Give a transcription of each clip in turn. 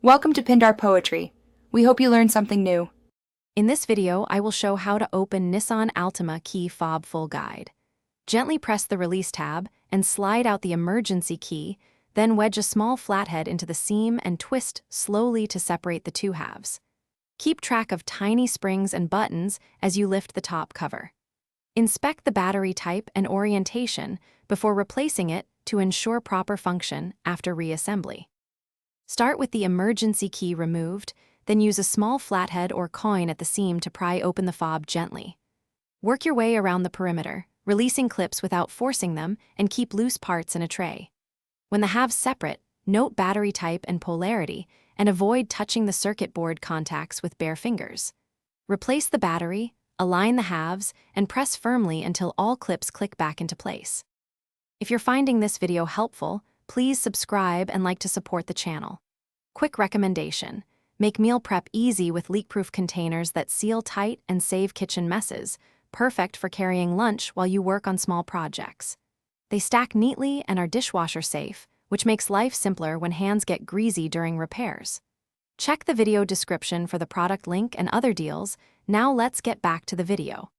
Welcome to Pindar Poetry. We hope you learned something new. In this video, I will show how to open Nissan Altima key fob full guide. Gently press the release tab and slide out the emergency key, then wedge a small flathead into the seam and twist slowly to separate the two halves. Keep track of tiny springs and buttons as you lift the top cover. Inspect the battery type and orientation before replacing it to ensure proper function after reassembly. Start with the emergency key removed, then use a small flathead or coin at the seam to pry open the fob gently. Work your way around the perimeter, releasing clips without forcing them, and keep loose parts in a tray. When the halves separate, note battery type and polarity, and avoid touching the circuit board contacts with bare fingers. Replace the battery, align the halves, and press firmly until all clips click back into place. If you're finding this video helpful, please subscribe and like to support the channel. Quick recommendation: make meal prep easy with leak-proof containers that seal tight and save kitchen messes, perfect for carrying lunch while you work on small projects. They stack neatly and are dishwasher safe, which makes life simpler when hands get greasy during repairs. Check the video description for the product link and other deals. Now let's get back to the video.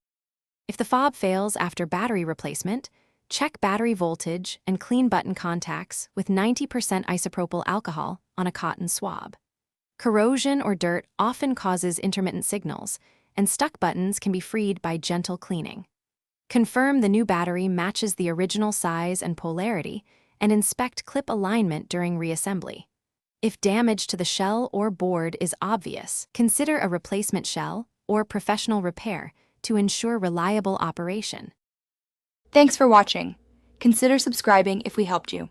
If the fob fails after battery replacement, check battery voltage and clean button contacts with 90% isopropyl alcohol on a cotton swab. Corrosion or dirt often causes intermittent signals, and stuck buttons can be freed by gentle cleaning. Confirm the new battery matches the original size and polarity, and inspect clip alignment during reassembly. If damage to the shell or board is obvious, consider a replacement shell or professional repair to ensure reliable operation. Thanks for watching. Consider subscribing if we helped you.